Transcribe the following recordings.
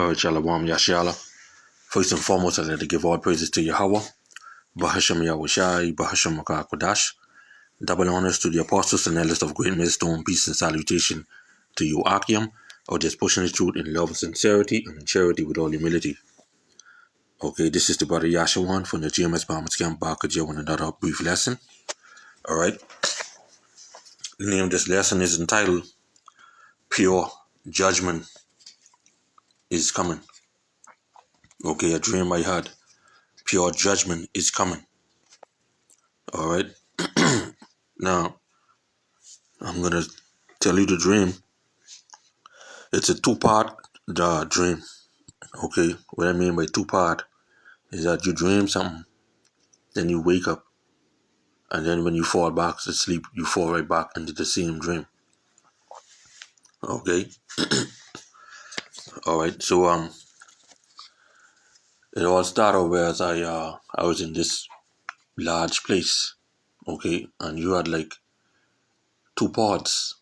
Qam Yasharahla. First and foremost, I'd like to give all praises to Yahweh, Bahasham Yahushai, Bahasham Makakodash. Double honors to the apostles and elders of great millstone. Peace and salutation to you, Qam, or just pushing the truth in love and sincerity and in charity with all humility. Okay, this is the brother Yashawan from the GMS Bahamas Camp Bakaja with another brief lesson. Alright. The name of this lesson is entitled Pure Judgment is Coming. Okay, a dream I had. Pure judgment is coming. Alright. Now, I'm going to tell you the dream. It's a two-part dream. Okay, what I mean by two-part is that you dream something, then you wake up, and then when you fall back to sleep, you fall right back into the same dream. Okay. Alright, so it all started whereas I was in this large place, okay, and you had like two pods,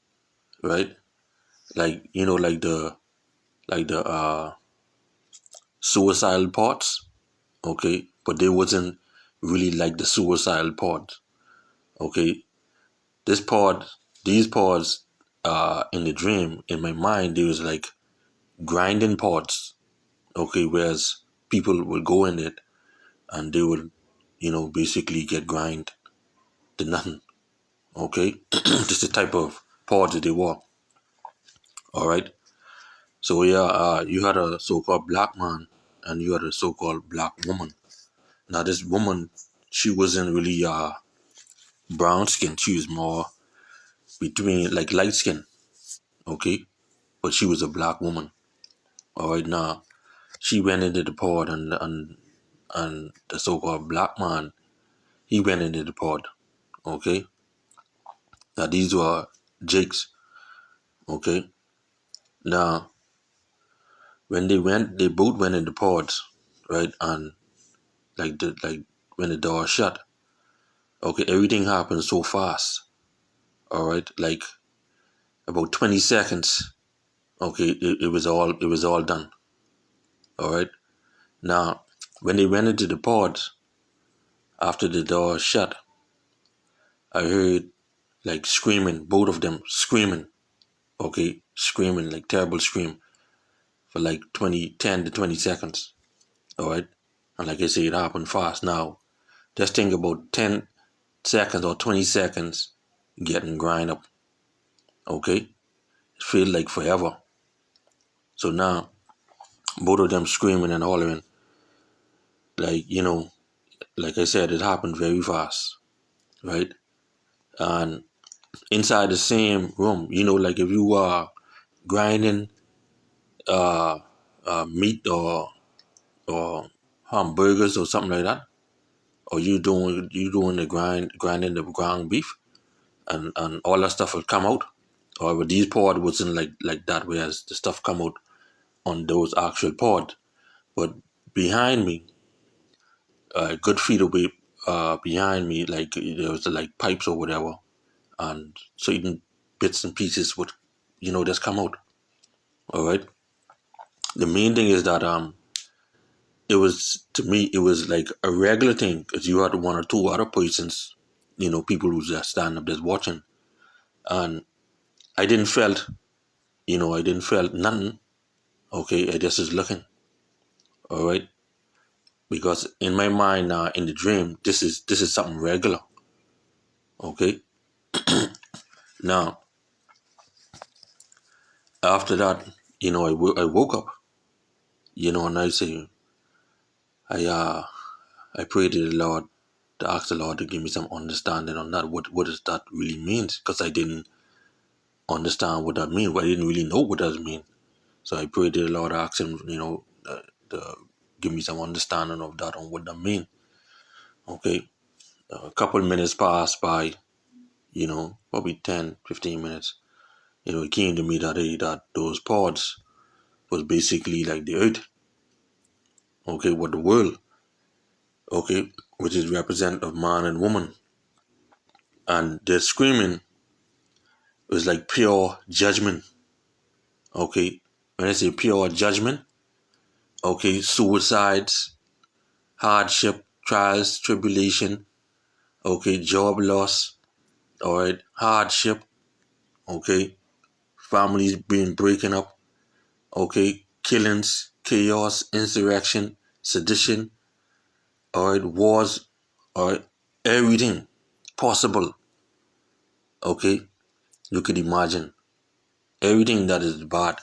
right? Like like the suicidal pods, okay, but they wasn't really like the suicidal pods, okay. These pods, in the dream, in my mind, they was like grinding pods, okay, whereas people would go in it and they would, basically get grind to nothing, okay. Just the type of pods that they were, all right. So yeah, you had a so-called black man and you had a so-called black woman. Now this woman, she wasn't really brown skin. She was more between like light skin, okay? But she was a black woman. All right, now she went into the pod and the so-called black man, he went into the pod, okay? Now these were jigs, okay? Now when they both went in the pods, right? And like when the door shut, okay, everything happened so fast. All right, like about 20 seconds. Okay, it was all done. All right. Now, when they went into the pod after the door shut, I heard like screaming, both of them screaming. Okay, screaming like terrible scream for like 10 to 20 seconds. All right, and like I say, it happened fast. Now, just think about 10 seconds or 20 seconds getting grind up. Okay, it feels like forever. So now, both of them screaming and hollering, like, like I said, it happened very fast, right? And inside the same room, like if you are grinding meat or hamburgers or something like that, or you doing the grinding the ground beef, and all that stuff will come out. However, these pod wasn't like that, whereas the stuff come out on those actual pod. But behind me, a good feet away behind me, like there was like pipes or whatever, and certain bits and pieces would, just come out. All right. The main thing is that it was, to me, it was like a regular thing because you had one or two other persons, people who just stand up just watching, and I didn't felt, nothing. Okay, I just was looking. All right, because in my mind now, in the dream, this is something regular. Okay, now after that, I woke up, and I say, I pray to the Lord, to ask the Lord to give me some understanding on that. What does that really means? Because I didn't understand what that means. I didn't really know what that mean. So I prayed to the Lord, ask him, to give me some understanding of that on what that mean. Okay. A couple minutes passed by, probably 10, 15 minutes. It came to me that those pods was basically like the earth. Okay, what the world. Okay, which is representative of man and woman. And their screaming was like pure judgment. Okay, when I say pure judgment, okay, suicides, hardship, trials, tribulation, okay, job loss, all right, hardship, okay, families being breaking up, okay, killings, chaos, insurrection, sedition, all right, wars, all right, everything possible, okay, you could imagine, everything that is bad,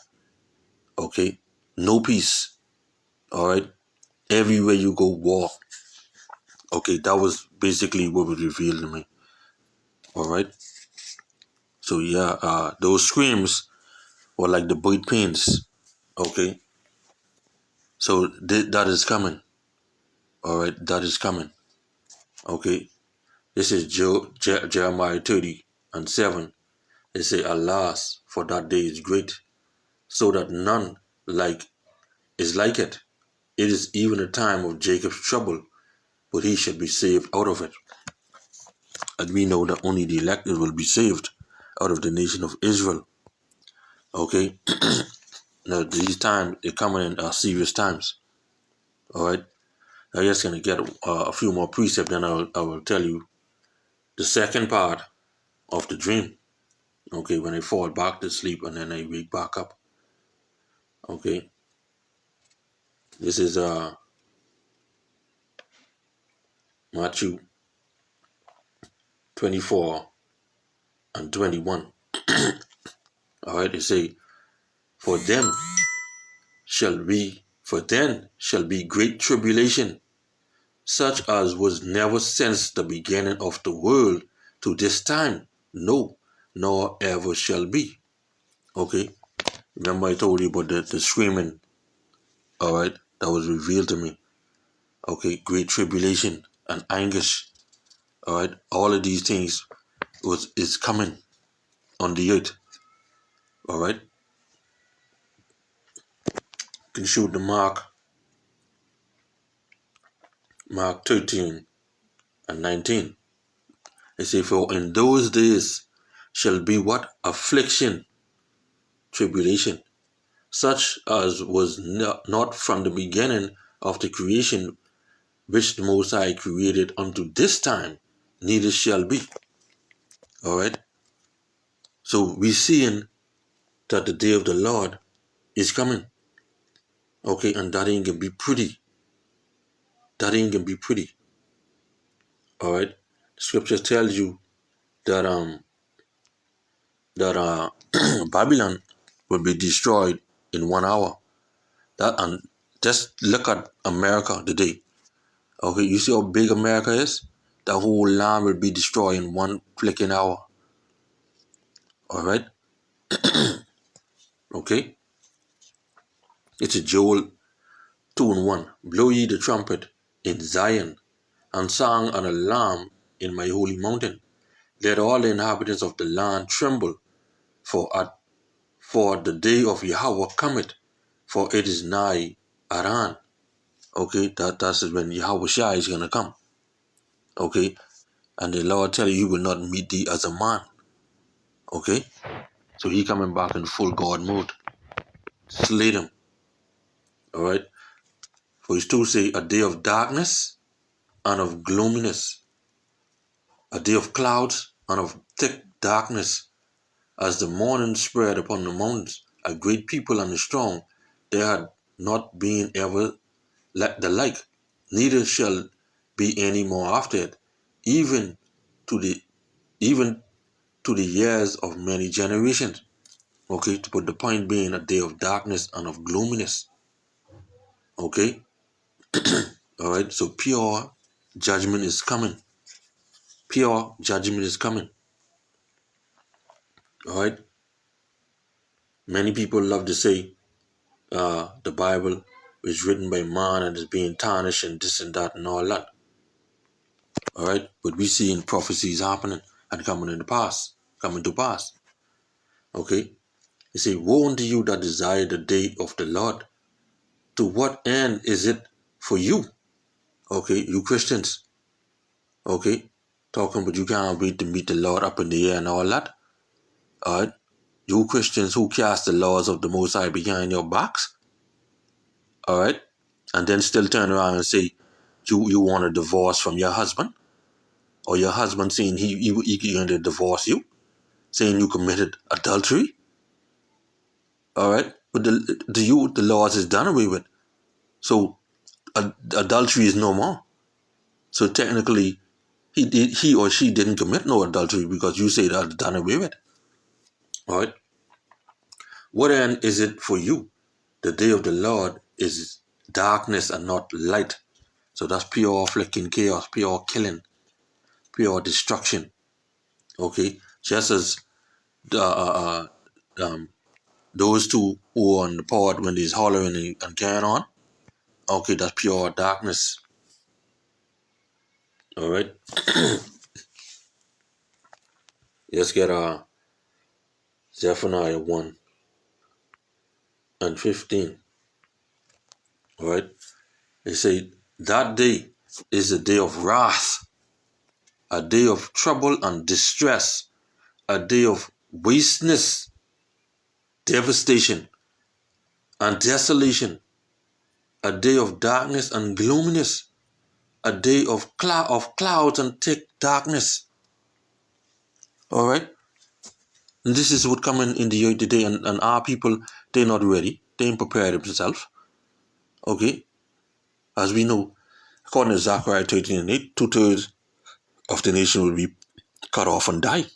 okay, no peace, all right, everywhere you go, war, okay, that was basically what was revealed to me, all right, so yeah, those screams were like the bird pains, okay, so that is coming, all right, that is coming, okay, this is Jeremiah 30:7. It say, alas, for that day is great, so that none like is like it. It is even a time of Jacob's trouble, but he shall be saved out of it. And we know that only the elected will be saved out of the nation of Israel. Okay? Now, these times, they're coming in serious times. All right? I'm just going to get a few more precepts, then I will tell you the second part of the dream. Okay? When I fall back to sleep and then I wake back up. Okay? This is Matthew 24:21. All right? They say, For them for then shall be great tribulation, such as was never since the beginning of the world to this time, no, nor ever shall be. Okay, remember I told you about the screaming, all right, that was revealed to me. Okay, great tribulation and anguish, all right, all of these things is coming on the earth, all right. You can shoot the Mark 13:19. It say, for in those days shall be what? Affliction, tribulation, such as was not from the beginning of the creation which the Most High created unto this time, neither shall be. All right. So we seeing that the day of the Lord is coming. Okay, and that ain't gonna be pretty. That ain't gonna be pretty. All right. The scripture tells you that Babylon will be destroyed in 1 hour. That and just look at America today. Okay, you see how big America is? The whole land will be destroyed in one flicking hour. Alright? Okay? It's a Joel 2:1. Blow ye the trumpet in Zion, and sound an alarm in my holy mountain. Let all the inhabitants of the land tremble, for the day of Yahweh cometh, for it is nigh at hand. Okay, that's when Yahweh Shai is gonna come. Okay? And the Lord tell you, he will not meet thee as a man. Okay? So he coming back in full God mode. Slay them. Alright? For he still say a day of darkness and of gloominess, a day of clouds and of thick darkness, as the morning spread upon the mountains, a great people and a strong, there had not been ever the like, neither shall be any more after it, even to the even to the years of many generations. Okay, but the point being a day of darkness and of gloominess. Okay, all right. So pure judgment is coming. Pure judgment is coming. All right. Many people love to say the Bible is written by man and is being tarnished and this and that and all that. All right. But we see in prophecies happening and coming to pass. Okay. He say, woe unto you that desire the day of the Lord. To what end is it for you? Okay, you Christians. Okay, talking about you can't wait to meet the Lord up in the air and all that. Alright, you Christians who cast the laws of the Most High behind your backs. all right, and then still turn around and say you want a divorce from your husband, or your husband saying he going to divorce you, saying you committed adultery, all right, but the laws is done away with, so adultery is no more. So technically, he or she didn't commit no adultery because you say that done away with. All right. What then is it for you? The day of the Lord is darkness and not light. So that's pure flicking chaos, pure killing, pure destruction. Okay. Just as the those two who were on the pod when they's hollering and carrying on. Okay, that's pure darkness. All right. Let's get Zephaniah 1 and 15. All right. They say that day is a day of wrath, a day of trouble and distress, a day of wasteness, devastation, and desolation, a day of darkness and gloominess, a day of clouds and thick darkness. All right? And this is what coming in the earth today, and our people, they're not ready. They ain't prepared themselves. Okay? As we know, according to Zechariah 13 and 8, 2/3 of the nation will be cut off and die.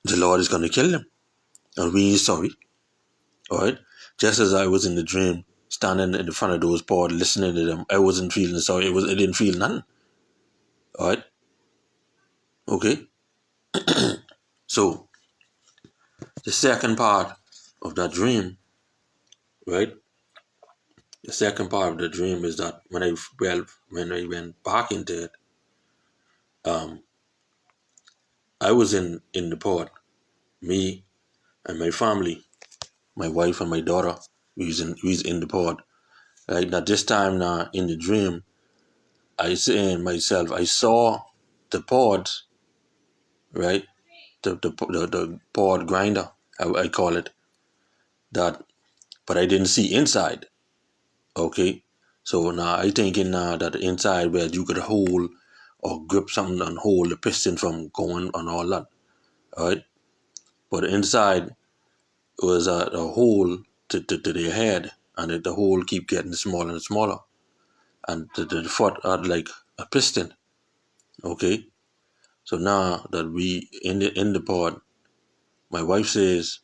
The Lord is going to kill them. And we ain't sorry. All right? Just as I was in the dream, standing in the front of those pods, listening to them, I wasn't feeling sorry. I didn't feel nothing. All right? Okay? So, the second part of that dream, right? The second part of the dream is that when I went back into it, I was in the pod, me and my family, my wife and my daughter, we was in the pod. Right? Now this time now in the dream, I saying myself, I saw the pod, right? The pod grinder, I call it that, but I didn't see inside. Okay, so now I thinking now that inside where you could hold or grip something and hold the piston from going and all that, all right? But inside was a hole to their head, and the hole keep getting smaller and smaller, and the foot had like a piston. Okay, so now that we in the pod, my wife says,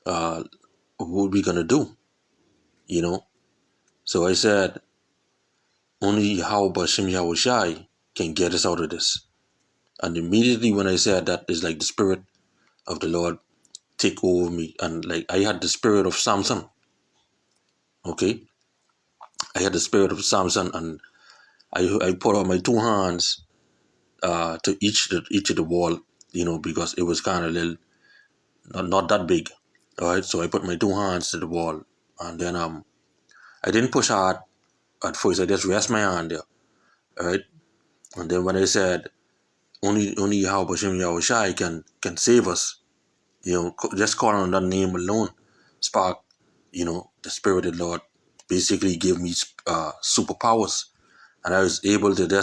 "What we gonna do?" You know. So I said, "Only Yahweh Bashim Yahushai can get us out of this." And immediately when I said that, it's like the spirit of the Lord take over me, and like I had the spirit of Samson. Okay, I had the spirit of Samson, and I put out my two hands to each of the wall, because it was kind of little, not that big. All right, so I put my two hands to the wall, and then I didn't push hard at first. I just rest my hand there. All right, and then when I said only Yahweh Hashem Yahushai can save us, just calling on that name alone spark, the spirit of the Lord basically gave me superpowers, and I was able to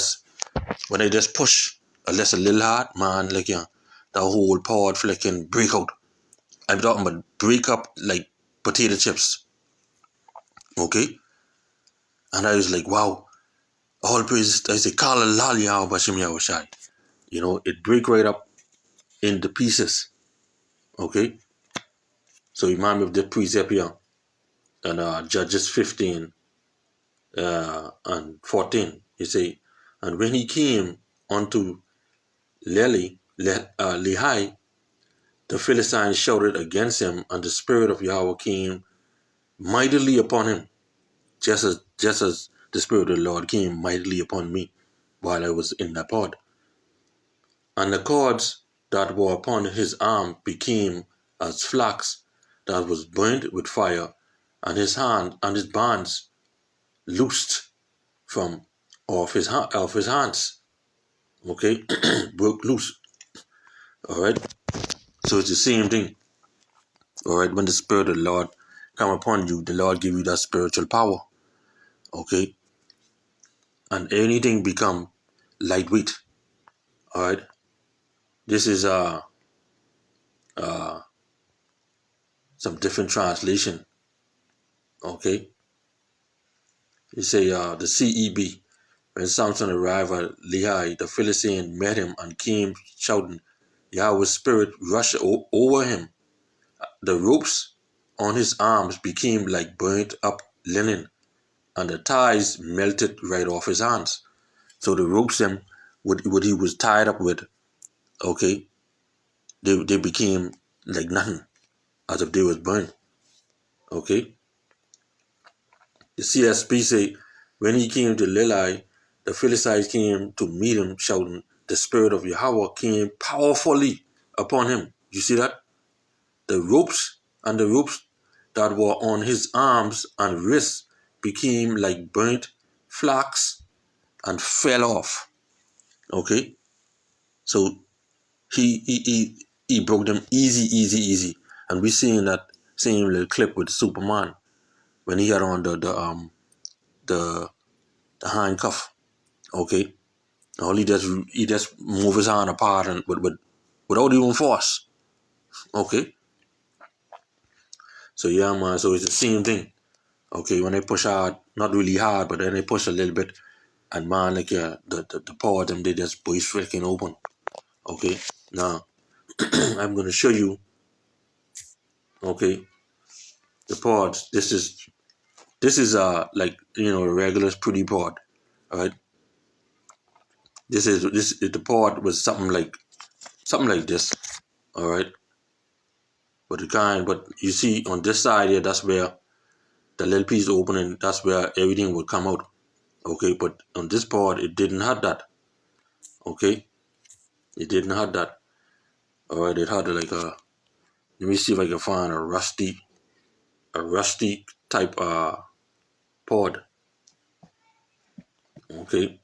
when I just push a little hard, man, like the whole pod flicking break out. I'm talking about break up like potato chips, okay? And I was like, wow, all praise. I say, Kala Lalia Bashim Yahushai. It break right up into pieces, okay? So remind me of the precept here, and Judges 15 and 14. He say, and when he came unto Lehi, the Philistines shouted against him, and the spirit of Yahweh came mightily upon him, just as the spirit of the Lord came mightily upon me while I was in that pod. And the cords that were upon his arm became as flax that was burnt with fire, and his hand and his bands loosed from off his hands. Okay, broke loose. All right. So it's the same thing. All right. When the spirit of the Lord come upon you, the Lord give you that spiritual power. Okay? And anything become lightweight. All right? This is some different translation. Okay? You say the CEB. When Samson arrived at Lehi, the Philistine met him and came shouting. Yahweh's spirit rushed over him. The ropes on his arms became like burnt up linen, and the ties melted right off his hands. So the ropes them what he was tied up with, okay, they became like nothing, as if they was burnt. Okay. The CSP say when he came to Lilai, the Philistines came to meet him, shouting, the spirit of Yahweh came powerfully upon him. You see that? The ropes that were on his arms and wrists became like burnt flax and fell off. Okay? So he broke them easy. And we seeing that same little clip with Superman when he had on the handcuff. Okay? All he just move his hand apart and without even force. Okay? So yeah, man, so it's the same thing. Okay, when they push hard, not really hard, but then they push a little bit, and man, like the paw them, they just burst freaking open. Okay, now I'm gonna show you. Okay, the pods. This is like a regular pretty pod. All right, this the pod was something like this. All right, but you see on this side here, that's where the little piece opening. That's where everything would come out. Okay, but on this pod, it didn't have that. Okay, it didn't have that. All right, it had like a. Let me see if I can find a rusty type pod. Okay,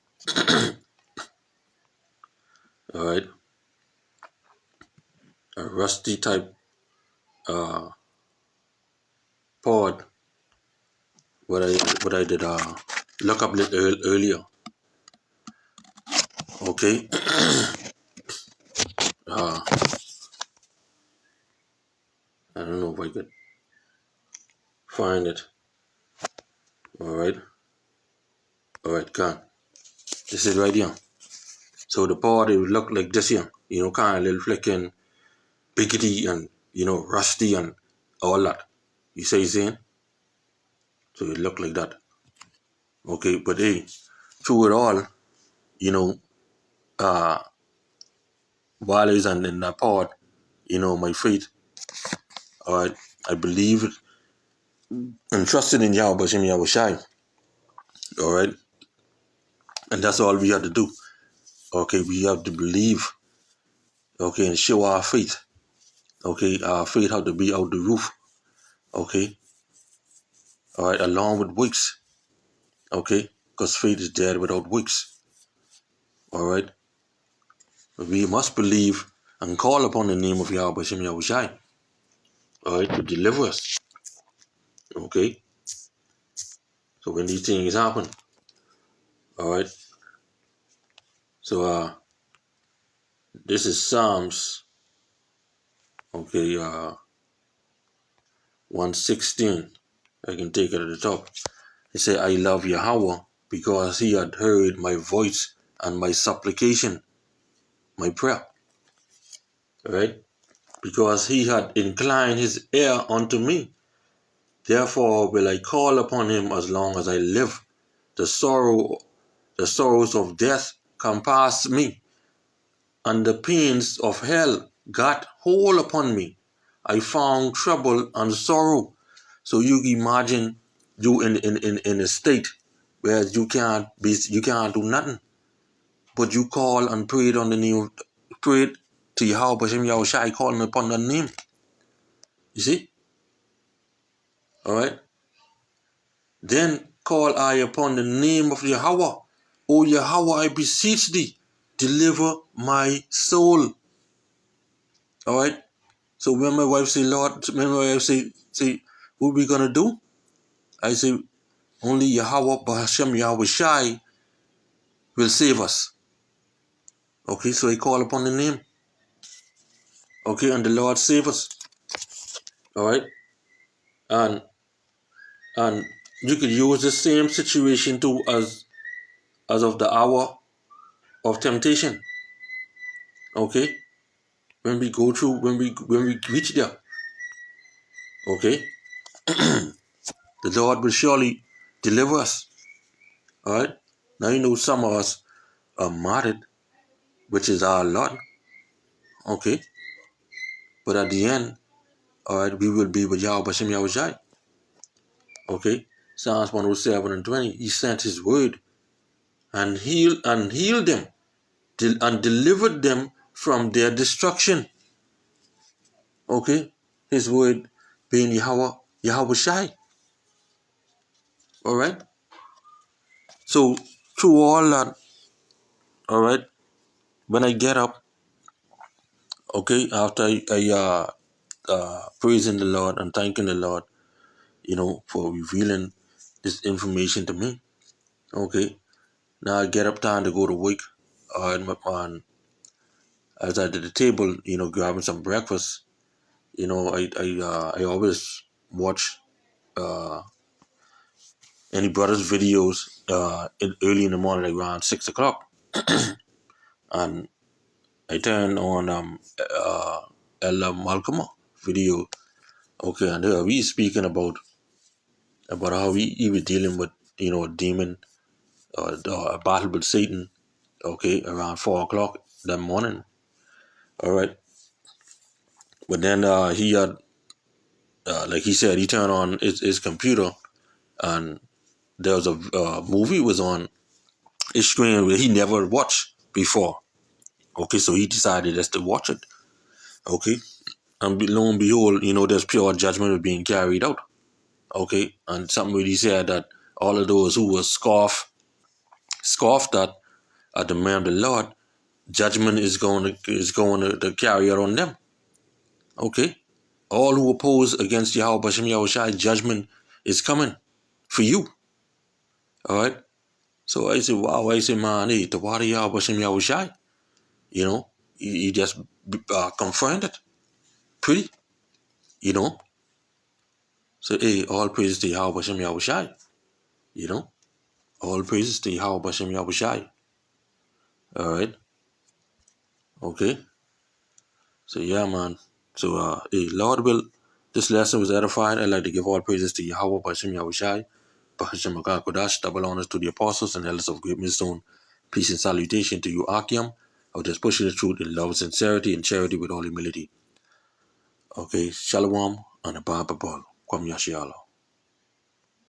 all right, a rusty type pod. What I did look up earlier. Okay, I don't know if I could find it. All right, can. This is right here. So the pod it would look like this here. Kind of little flicking, pickety and rusty and all that. You saying? So it looked like that. Okay, but hey, through it all, you know, uh, while I was in that pod, my faith, all right, I believe and trusted in Yahweh Hashem Yahweh Shai, all right, and that's all we have to do. Okay, we have to believe, okay, and show our faith. Okay, our faith have to be out the roof. Okay, all right, along with works. Okay, because faith is dead without works. All right, we must believe and call upon the name of Yahweh Hashem Yahweh Shai, all right, to deliver us. Okay, so when these things happen, all right, so this is Psalms, okay, 116. I can take it at the top. It say, I love Yahweh because he had heard my voice and my supplication, my prayer. All right, because he had inclined his ear unto me. Therefore will I call upon him as long as I live. The sorrows of death compassed me, and the pains of hell got hold upon me. I found trouble and sorrow. So you imagine you in a state where you can't do nothing, but you call and prayed on the name, prayed to Yahweh Hashem Yahweh Shai, calling upon the name. You see, all right. Then call I upon the name of Yahweh. O Yahweh, I beseech thee, deliver my soul. All right. So when my wife say, Lord, when my wife say, what we gonna do? I say, only Yahweh Bahashem Yahweh Shai will save us. Okay, so I call upon the name. Okay, and the Lord save us. All right, and and you could use the same situation too as of the hour of temptation. Okay, when we go through, when we reach there. Okay, the Lord will surely deliver us. All right, now you know some of us are martyred, which is our lot. Okay, but at the end, all right, we will be with Yahweh Hashem Yahweh Shai. Okay, Psalms 107 and 20. He sent His word and healed them and delivered them from their destruction. Okay, His word being Yahweh Shai. All right. So through all that, all right, when I get up, okay, after praising the Lord and thanking the Lord, for revealing this information to me. Okay, now I get up time to go to work. And as I did the table, grabbing some breakfast. I always watch any brothers' videos early in the morning, like around 6 o'clock, and I turn on El Malcolm video. Okay, and we speaking about how he was dealing with a demon, a battle with Satan. Okay, around 4 o'clock that morning. All right, but then he had, like he said, he turned on his computer, and there was a movie was on his screen where he never watched before. Okay, so he decided just to watch it. Okay, and lo and behold, there's pure judgment being carried out. Okay, and something really said that all of those who were scoffed at the man of the Lord, judgment is going to carry out on them. Okay, all who oppose against Yahweh Hashem Yahweh Shai, judgment is coming for you. All right. So I say, wow. I say, man, hey, the water Yahweh Hashem Yahweh Shai. He just confronted pretty. So hey, all praises to Yahweh Hashem Yahweh Shai. All praises to Yahweh Hashem Yahweh Shai. All right. Okay. So yeah, man. So hey, Lord will. This lesson was edified. I'd like to give all praises to Yahweh Hashem Yahweh Shai. Bahashem Agah Kodash, double honors to the apostles and elders of Great Millstone. Peace and salutation to you, Akim. Of just pushing the truth in love and sincerity and charity with all humility. Okay, Shalom and a Baba Ball. Qam Yasharahla.